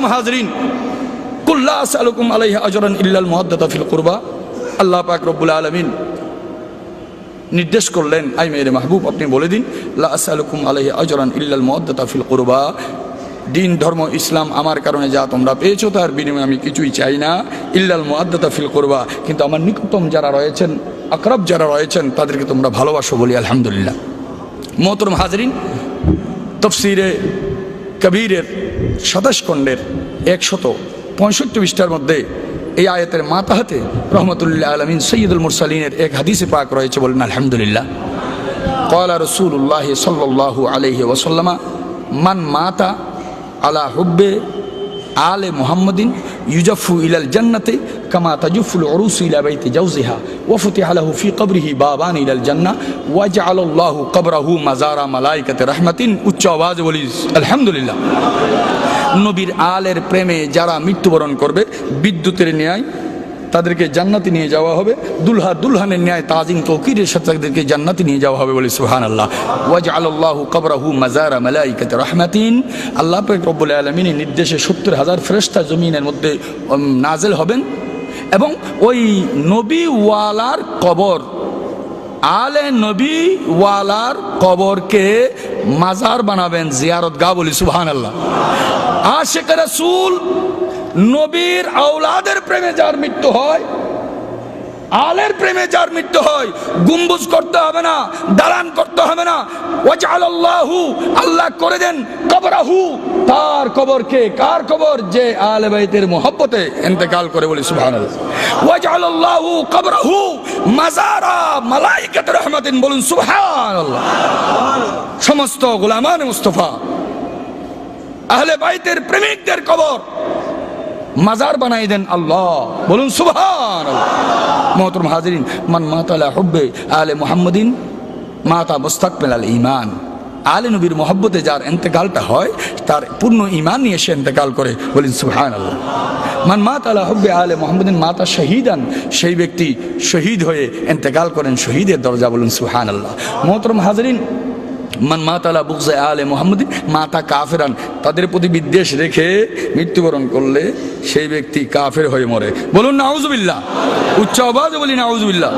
মোহতারাম হাজরিন, কুল লা আসআলুকুম আলাইহি আজরান ইল্লাল মুওয়াদ্দাতা ফিল কুরবা। আল্লাহ পাক রব্বুল আলামিন নির্দেশ করলেন, আই মেরে মাহবুব আপনি বলে দিন, লা আসআলুকুম আলাইহি আজরান ইল্লাল মুওয়াদ্দাতা ফিল কুরবা, দিন ধর্ম ইসলাম আমার কারণে যা তোমরা পেয়েছো তার বিনিময়ে আমি কিছুই চাই না, ইল্লাল মুওয়াদ্দাতা ফিল কুরবা, কিন্তু আমার নিকটতম যারা রয়েছেন, আকরাব যারা রয়েছেন তাদেরকে তোমরা ভালোবাসো বলি আলহামদুলিল্লাহ। মোহতরম হাজরিন, তাফসীরে কবীরের 27 খণ্ডের 165 পৃষ্ঠার মধ্যে এই আয়াতের মাতাহাতে রহমতুল্লাহ আলামিন সৈয়দুল মুরসালিনের এক হাদিসে পাক রয়েছে, বলেন আলহামদুলিল্লাহ। ক্বালা রাসূলুল্লাহ সাল্লাল্লাহু আলাইহি ওয়াসাল্লাম মান মাতা আলা হুব্বে আলে মুহাম্মাদিন ইউজাফু ইলাল জান্নাতে কামা তাজুফুল উরুসু ইলা বাইতি জাওজিহা ওয়া ফুতিহা লাহু ফি কবরিহি বাবান ইলাল জান্নাহ ওয়া জাআলাল্লাহু কবরাহু মাজারা মালাইকাতি রাহমাতিন। উচ্চ আওয়াজে বলি আলহামদুলিল্লাহ। নবীর আলের প্রেমে যারা মৃত্যুবরণ করবে, বিদ্যুতের ন্যায় তাদেরকে জান্নাতে নিয়ে যাওয়া হবে, দুলহা দুলহানের ন্যায় তাজিম তৌকিরের সাথে তাদেরকে জান্নাতে নিয়ে যাওয়া হবে বলে সুবহানাল্লাহ। ওয়া জাআলাল্লাহু কবরাহু মাজারা মালাইকাতি রাহমাতিন। আল্লাহ পাক রব্বুল আলামিনের নির্দেশে 70,000 ফেরেশতা জমিনের মধ্যে নাজেল হবেন এবং ওই নবীওয়ালার কবর, আলে নবীওয়ালার কবরকে মাজার বানাবেন, জিয়ারতগাহ বলি সুবহানাল্লাহ। আশিক রাসূল নবীর আওলাদের প্রেমে যার মৃত্যু হয়, আলের প্রেমে যার মৃত্যু হয়, গম্বুজ করতে হবে না, দালান করতে হবে না, ওয়াজআলাল্লাহু আল্লাহ করে দেন কবরাহু তার কবরকে, কার কবর? যে আলে বাইতের মুহাব্বতে ইন্তেকাল করে বলি সুবহানাল্লাহ। ওয়াজআলাল্লাহু কবরাহু মাজারা মালাইকাতি রাহমাতিন, বলুন সুবহানাল্লাহ। সমস্ত গোলামান মুস্তাফা আহলে বাইতের প্রেমিকদের কবর মাজার বানাই দেন আল্লাহ, বলুন সুবহানাল্লাহ। মোহতরম হাজিরিন, মান মাতা আলা হুব্বে আলে মুহাম্মাদিন মাতা মুস্তাকমিলাল ঈমান। আলে নবীর মহব্বতে যার ইন্তেকালটা হয় তার পূর্ণ ঈমান নিয়ে সে ইন্তেকাল করে, বলেন সুবহানাল্লাহ। মান মাতা আলা হুব্বে আলে মুহাম্মাদিন মাতা শহীদান, সেই ব্যক্তি শহীদ হয়ে ইন্তেকাল করেন শহীদের দরজা, বলুন সুবহানাল্লাহ। মোহতরম হাজিরিন, মান মাতালা বুগজে আলে মুহাম্মাদিন মাতা কাফেরান, তাদের প্রতি বিদ্বেষ রেখে মৃত্যুবরণ করলে সেই ব্যক্তি কাফের হয়ে মরে, বলুন নাউজুবিল্লাহ। উচ্চ আওয়াজে বলি নাউজুবিল্লাহ।